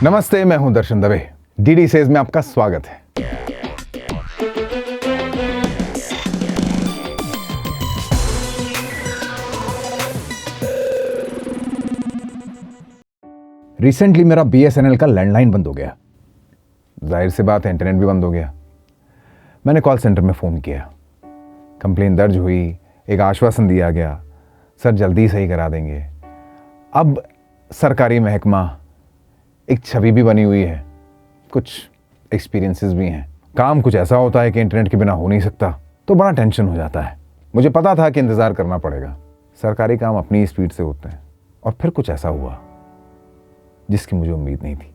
नमस्ते, मैं हूं दर्शन दवे। डीडी सेज में आपका स्वागत है। रिसेंटली मेरा बीएसएनएल का लैंडलाइन बंद हो गया। जाहिर सी बात है, इंटरनेट भी बंद हो गया। मैंने कॉल सेंटर में फ़ोन किया, कंप्लेन दर्ज हुई, एक आश्वासन दिया गया, सर जल्दी सही करा देंगे। अब सरकारी महकमा एक छवि भी बनी हुई है, कुछ एक्सपीरियंसेस भी हैं। काम कुछ ऐसा होता है कि इंटरनेट के बिना हो नहीं सकता, तो बड़ा टेंशन हो जाता है। मुझे पता था कि इंतज़ार करना पड़ेगा, सरकारी काम अपनी स्पीड से होते हैं। और फिर कुछ ऐसा हुआ जिसकी मुझे उम्मीद नहीं थी।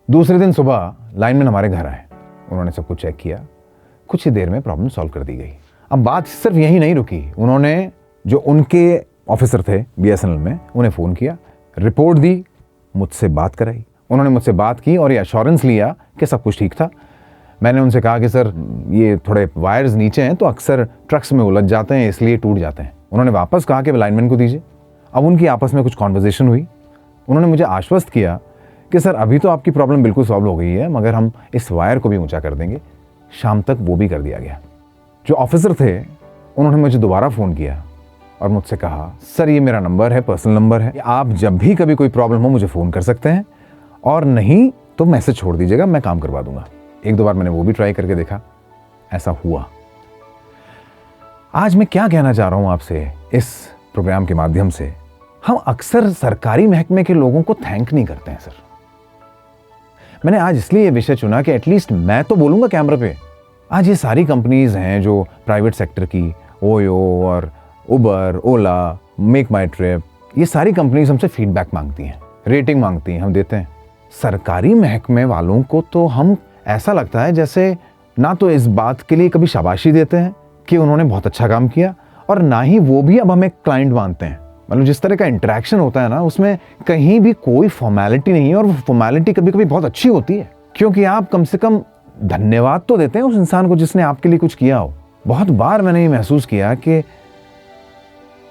दूसरे दिन सुबह लाइनमैन हमारे घर आए, उन्होंने सब कुछ चेक किया, कुछ ही देर में प्रॉब्लम सॉल्व कर दी गई। अब बात सिर्फ यही नहीं रुकी, उन्होंने जो उनके ऑफिसर थे बीएसएनएल में, उन्हें फ़ोन किया, रिपोर्ट दी, मुझसे बात कराई। उन्होंने मुझसे बात की और ये एश्योरेंस लिया कि सब कुछ ठीक था। मैंने उनसे कहा कि सर ये थोड़े वायर्स नीचे हैं तो अक्सर ट्रक्स में उलझ जाते हैं, इसलिए टूट जाते हैं। उन्होंने वापस कहा कि लाइनमैन को दीजिए। अब उनकी आपस में कुछ कॉन्वर्जेशन हुई। उन्होंने मुझे आश्वस्त किया कि सर अभी तो आपकी प्रॉब्लम बिल्कुल सॉल्व हो गई है, मगर हम इस वायर को भी ऊँचा कर देंगे। शाम तक वो भी कर दिया गया। जो ऑफिसर थे उन्होंने मुझे दोबारा फ़ोन किया और मुझसे कहा, सर ये मेरा नंबर है, पर्सनल नंबर है, आप जब भी कभी कोई प्रॉब्लम हो मुझे फ़ोन कर सकते हैं, और नहीं तो मैसेज छोड़ दीजिएगा, मैं काम करवा दूंगा। एक दो बार मैंने वो भी ट्राई करके देखा, ऐसा हुआ। आज मैं क्या कहना चाह रहा हूं आपसे इस प्रोग्राम के माध्यम से, हम अक्सर सरकारी महकमे के लोगों को थैंक नहीं करते हैं सर। मैंने आज इसलिए ये विषय चुना कि एटलीस्ट मैं तो बोलूंगा कैमरे पे। आज ये सारी कंपनीज हैं जो प्राइवेट सेक्टर की, ओयो और उबर, ओला, मेक माई ट्रिप, ये सारी कंपनीज हमसे फीडबैक मांगती हैं, रेटिंग मांगती हैं, हम देते हैं। सरकारी महकमे वालों को तो हम ऐसा लगता है जैसे ना तो इस बात के लिए कभी शाबाशी देते हैं कि उन्होंने बहुत अच्छा काम किया, और ना ही वो भी अब हमें क्लाइंट मानते हैं। मतलब जिस तरह का इंटरेक्शन होता है ना, उसमें कहीं भी कोई फॉर्मेलिटी नहीं है, और वो फॉर्मेलिटी कभी कभी बहुत अच्छी होती है, क्योंकि आप कम से कम धन्यवाद तो देते हैं उस इंसान को जिसने आपके लिए कुछ किया हो। बहुत बार मैंने ये महसूस किया कि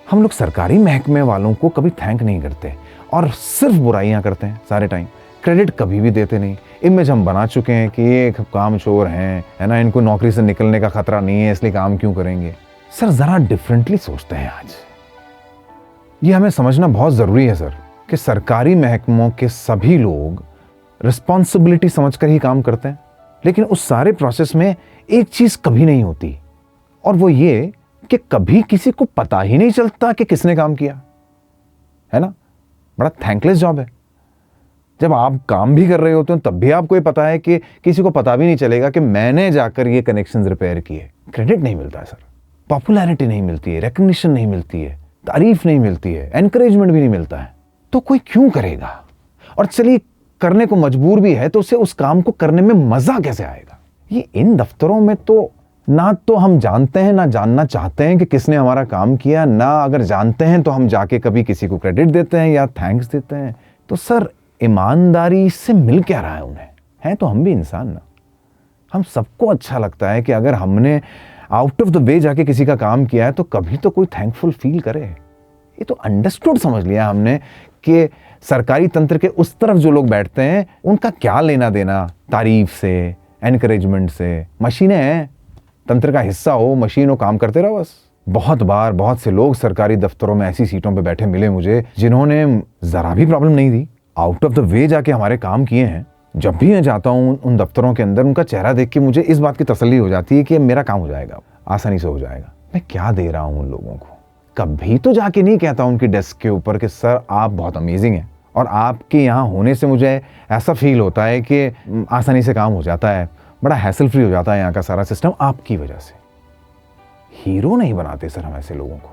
हम लोग सरकारी महकमे वालों को कभी थैंक नहीं करते और सिर्फ बुराइयां करते हैं सारे टाइम, क्रेडिट कभी भी देते नहीं। इमेज हम बना चुके हैं कि ये काम चोर हैं, है ना, इनको नौकरी से निकलने का खतरा नहीं है, इसलिए काम क्यों करेंगे। सर जरा डिफरेंटली सोचते हैं आज। ये हमें समझना बहुत जरूरी है सर कि सरकारी महकमों के सभी लोग रिस्पॉन्सिबिलिटी समझकर ही काम करते हैं, लेकिन उस सारे प्रोसेस में एक चीज कभी नहीं होती, और वो ये कि कभी किसी को पता ही नहीं चलता कि किसने काम किया, है ना। बड़ा थैंकलेस जॉब है। जब आप काम भी कर रहे होते हैं तब भी आपको ये पता है कि किसी को पता भी नहीं चलेगा कि मैंने जाकर ये कनेक्शंस रिपेयर किए। क्रेडिट नहीं मिलता है सर, पॉपुलैरिटी नहीं मिलती है, रिकग्निशन नहीं मिलती है, तारीफ नहीं मिलती है, एनकरेजमेंट भी नहीं मिलता है, तो कोई क्यों करेगा। और चलिए करने को मजबूर भी है तो उसे उस काम को करने में मजा कैसे आएगा। ये इन दफ्तरों में तो ना तो हम जानते हैं, ना जानना चाहते हैं कि किसने हमारा काम किया, ना अगर जानते हैं तो हम जाके कभी किसी को क्रेडिट देते हैं या थैंक्स देते हैं। तो सर ईमानदारी से मिल क्या रहा है उन्हें, है तो हम भी इंसान ना। हम सबको अच्छा लगता है कि अगर हमने आउट ऑफ द वे जाके किसी का काम किया है तो कभी तो कोई थैंकफुल फील करे। ये तो अंडरस्टूड समझ लिया हमने कि सरकारी तंत्र के उस तरफ जो लोग बैठते हैं उनका क्या लेना देना तारीफ से, एनकरेजमेंट से। मशीनें हैं, तंत्र का हिस्सा हो, मशीन हो, काम करते रहो बस। बहुत बार बहुत से लोग सरकारी दफ्तरों में ऐसी सीटों पे बैठे मिले मुझे जिन्होंने जरा भी प्रॉब्लम नहीं दी, आउट ऑफ द वे जाके हमारे काम किए हैं। जब भी मैं जाता हूँ उन दफ्तरों के अंदर, उनका चेहरा देख के मुझे इस बात की तसल्ली हो जाती है कि मेरा काम हो जाएगा, आसानी से हो जाएगा। मैं क्या दे रहा हूँ उन लोगों को। कभी तो जाके नहीं कहता उनकी डेस्क के ऊपर कि सर आप बहुत अमेजिंग हैं, और आपके यहाँ होने से मुझे ऐसा फील होता है कि आसानी से काम हो जाता है, बड़ा हैसल फ्री हो जाता है यहाँ का सारा सिस्टम आपकी वजह से। हीरो नहीं बनाते सर हम ऐसे लोगों को।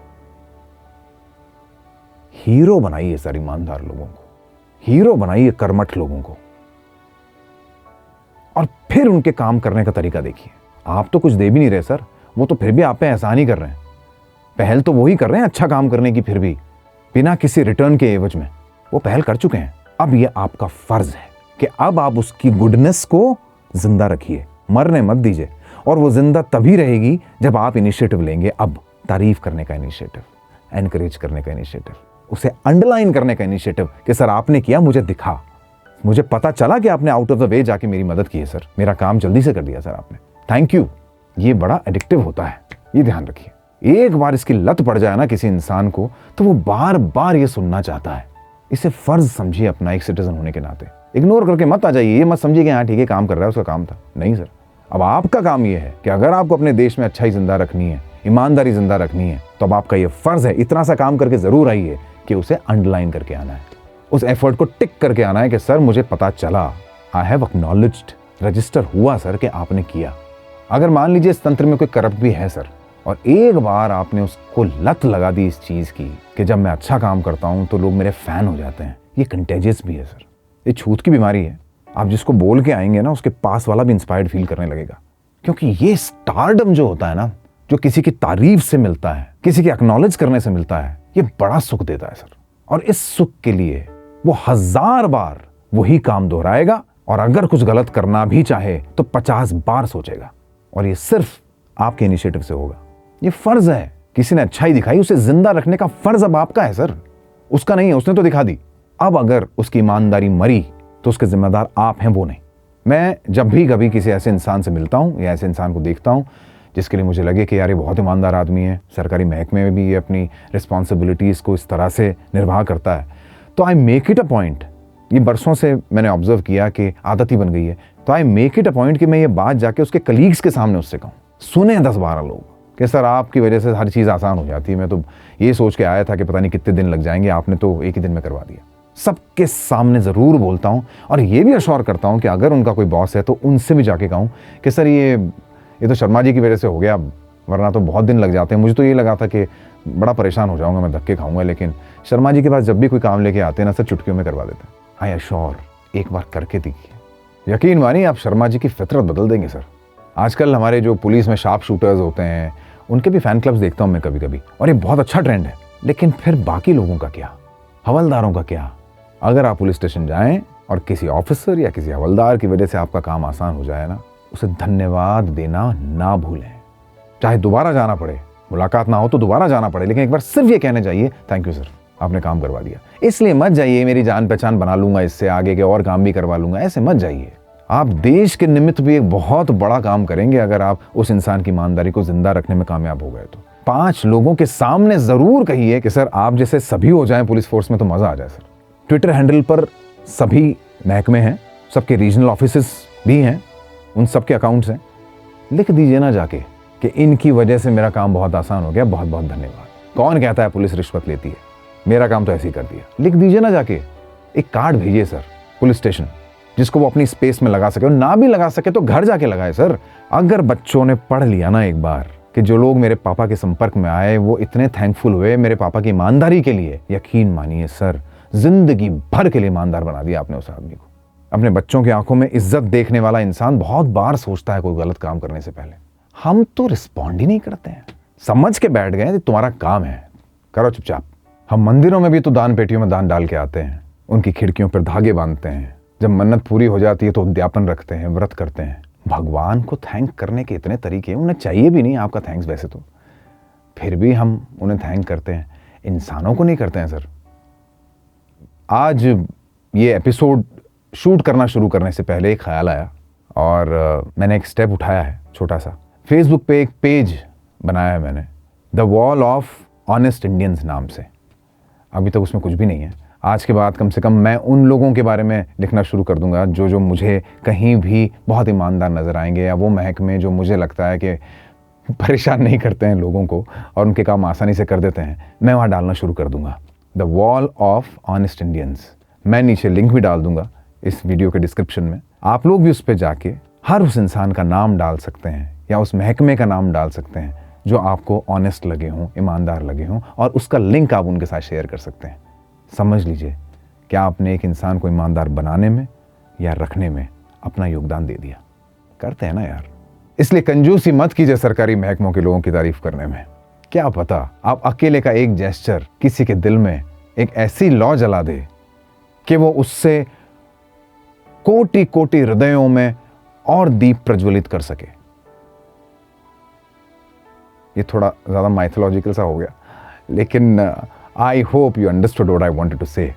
हीरो बनाइए सर ईमानदार लोगों को, हीरो बनाइए कर्मठ लोगों को, और फिर उनके काम करने का तरीका देखिए। आप तो कुछ दे भी नहीं रहे सर, वो तो फिर भी आप पे एहसान ही कर रहे हैं। पहल तो वही कर रहे हैं अच्छा काम करने की, फिर भी बिना किसी रिटर्न के एवज में वो पहल कर चुके हैं। अब ये आपका फर्ज है कि अब आप उसकी गुडनेस को जिंदा रखिए, मरने मत दीजिए। और वो जिंदा तभी रहेगी जब आप इनिशिएटिव लेंगे। अब तारीफ करने का इनिशिएटिव, एनकरेज करने का इनिशिएटिव, उसे अंडरलाइन करने का इनिशिएटिव कि सर आपने किया, मुझे दिखा, मुझे पता चला कि आपने आउट ऑफ द वे जाके मेरी मदद की है सर, मेरा काम जल्दी से कर दिया सर आपने, थैंक यू। ये बड़ा एडिक्टिव होता है, ये ध्यान रखिए। एक बार इसकी लत पड़ जाए ना किसी इंसान को, तो वो बार बार ये सुनना चाहता है। इसे फर्ज समझिए अपना एक सिटीजन होने के नाते। इग्नोर करके मत आ जाइए, ये मत समझिए कि हाँ ठीक है काम कर रहा है, उसका काम था। नहीं सर, अब आपका काम ये है कि अगर आपको अपने देश में अच्छाई जिंदा रखनी है, ईमानदारी जिंदा रखनी है, तो अब आपका ये फर्ज है, इतना सा काम करके जरूर आइए कि उसे अंडरलाइन करके आना है, उस एफर्ट को टिक करके आना है कि सर मुझे पता चला, आई हैव एक्नॉलेज्ड, रजिस्टर हुआ सर कि आपने किया। अगर मान लीजिए इस तंत्र में कोई करप्ट भी है सर, और एक बार आपने उसको लत लगा दी इस चीज की कि जब मैं अच्छा काम करता हूं तो लोग मेरे फैन हो जाते हैं, ये कंटेजियस भी है सर, ये छूत की बीमारी है। आप जिसको बोल के आएंगे ना, उसके पास वाला भी इंस्पायर्ड फील करने लगेगा, क्योंकि ये स्टारडम जो होता है ना, जो किसी की तारीफ से मिलता है, किसी के एक्नॉलेज करने से मिलता है, ये बड़ा सुख देता है सर। और इस सुख के लिए वो 1000 बार वही काम दोहराएगा, और अगर कुछ गलत करना भी चाहे तो 50 बार सोचेगा, और ये सिर्फ आपके इनिशिएटिव से होगा। ये फर्ज है, किसी ने अच्छाई दिखाई, उसे जिंदा रखने का फर्ज अब आपका है सर, उसका नहीं है, उसने तो दिखा दी। अब अगर उसकी ईमानदारी मरी तो उसके जिम्मेदार आप हैं, वो नहीं। मैं जब भी कभी किसी ऐसे इंसान से मिलता हूं या ऐसे इंसान को देखता हूं जिसके लिए मुझे लगे कि यार ये बहुत ईमानदार आदमी है, सरकारी महकमे में भी ये अपनी रिस्पॉन्सिबिलिटीज़ को इस तरह से निर्वाह करता है, तो I make it a point, ये बरसों से मैंने ऑब्जर्व किया कि आदत ही बन गई है, तो I make it a point कि मैं ये बात जाके उसके कलीग्स के सामने उससे कहूँ। सुने 10-12 लोग कि सर आपकी वजह से हर चीज़ आसान हो जाती है, मैं तो ये सोच के आया था कि पता नहीं कितने दिन लग जाएंगे, आपने तो एक ही दिन में करवा दिया। सबके सामने ज़रूर बोलता हूँ, और ये भी अश्योर करता हूँ कि अगर उनका कोई बॉस है तो उनसे भी जाके कहूँ कि सर ये तो शर्मा जी की वजह से हो गया, वरना तो बहुत दिन लग जाते हैं। मुझे तो ये लगा था कि बड़ा परेशान हो जाऊंगा, मैं धक्के खाऊंगा, लेकिन शर्मा जी के पास जब भी कोई काम लेके आते हैं ना सर, चुटकियों में करवा देते हैं। आई अश्योर, एक बार करके देखिए, यकीन मानिए आप शर्मा जी की फितरत बदल देंगे सर। आजकल हमारे जो पुलिस में शार्प शूटर्स होते हैं, उनके भी फैन क्लब्स देखता हूँ मैं कभी कभी, और ये बहुत अच्छा ट्रेंड है। लेकिन फिर बाकी लोगों का क्या, हवलदारों का क्या? अगर आप पुलिस स्टेशन जाएं और किसी ऑफिसर या किसी हवलदार की वजह से आपका काम आसान हो जाए ना, उसे धन्यवाद देना ना भूलें। चाहे दोबारा जाना पड़े, मुलाकात ना हो तो दोबारा जाना पड़े, लेकिन एक बार सिर्फ ये कहने चाहिए थैंक यू सर, आपने काम करवा दिया। इसलिए मत जाइए मेरी जान पहचान बना लूंगा, इससे आगे के और काम भी करवा लूंगा, ऐसे मत जाइए। आप देश के निमित्त भी एक बहुत बड़ा काम करेंगे अगर आप उस इंसान की ईमानदारी को जिंदा रखने में कामयाब हो गए तो। 5 लोगों के सामने जरूर कहिए कि सर आप जैसे सभी हो जाएं पुलिस फोर्स में तो मजा आ जाए सर। ट्विटर हैंडल पर सभी महकमे हैं, सबके रीजनल ऑफिसेस भी हैं, उन सबके अकाउंट्स हैं, लिख दीजिए ना जाके कि इनकी वजह से मेरा काम बहुत आसान हो गया, बहुत बहुत धन्यवाद। कौन कहता है पुलिस रिश्वत लेती है, मेरा काम तो ऐसे ही कर दिया। लिख दीजिए ना जाके, एक कार्ड भेजिए सर पुलिस स्टेशन, जिसको वो अपनी स्पेस में लगा सके, और ना भी लगा सके तो घर जाके लगाए सर। अगर बच्चों ने पढ़ लिया ना एक बार कि जो लोग मेरे पापा के संपर्क में आए वो इतने थैंकफुल हुए मेरे पापा की ईमानदारी के लिए, यकीन मानिए सर जिंदगी भर के लिए ईमानदार बना दिया आपने उस आदमी को। अपने बच्चों की आंखों में इज्जत देखने वाला इंसान बहुत बार सोचता है कोई गलत काम करने से पहले। हम तो रिस्पॉन्ड ही नहीं करते हैं, समझ के बैठ गए तुम्हारा काम है, करो चुपचाप। हम मंदिरों में भी तो दान पेटियों में दान डाल के आते हैं, उनकी खिड़कियों पर धागे बांधते हैं, जब मन्नत पूरी हो जाती है तो उद्यापन रखते हैं, व्रत करते हैं। भगवान को थैंक करने के इतने तरीके, उन्हें चाहिए भी नहीं आपका थैंक्स वैसे तो, फिर भी हम उन्हें थैंक करते हैं, इंसानों को नहीं करते हैं सर। आज ये एपिसोड शूट करना शुरू करने से पहले एक ख्याल आया और मैंने एक स्टेप उठाया है छोटा सा। फेसबुक पे एक पेज बनाया है मैंने, the wall of honest Indians नाम से। अभी तक उसमें कुछ भी नहीं है। आज के बाद कम से कम मैं उन लोगों के बारे में लिखना शुरू कर दूंगा जो मुझे कहीं भी बहुत ईमानदार नजर आएंगे, या वो महकमे जो मुझे लगता है कि परेशान नहीं करते हैं लोगों को और उनके काम आसानी से कर देते हैं, मैं वहाँ डालना शुरू कर दूंगा the wall of honest Indians. मैं नीचे लिंक भी डाल दूंगा इस वीडियो के डिस्क्रिप्शन में, आप लोग भी उस पर जाके हर उस इंसान का नाम डाल सकते हैं या उस महकमे का नाम डाल सकते हैं जो आपको ऑनेस्ट लगे हों, ईमानदार लगे हों, और उसका लिंक आप उनके साथ शेयर कर सकते हैं। समझ लीजिए क्या आपने एक इंसान को ईमानदार बनाने में या रखने में अपना योगदान दे दिया। करते हैं ना यार, इसलिए कंजूसी मत कीजिए सरकारी महकमों के लोगों की तारीफ करने में। क्या पता आप अकेले का एक जेस्चर किसी के दिल में एक ऐसी लौ जला दे कि वो उससे कोटि कोटि हृदयों में और दीप प्रज्वलित कर सके। ये थोड़ा ज्यादा माइथोलॉजिकल सा हो गया, लेकिन I hope you understood what I wanted to say.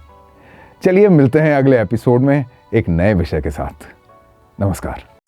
चलिए मिलते हैं अगले एपिसोड में एक नए विषय के साथ। नमस्कार।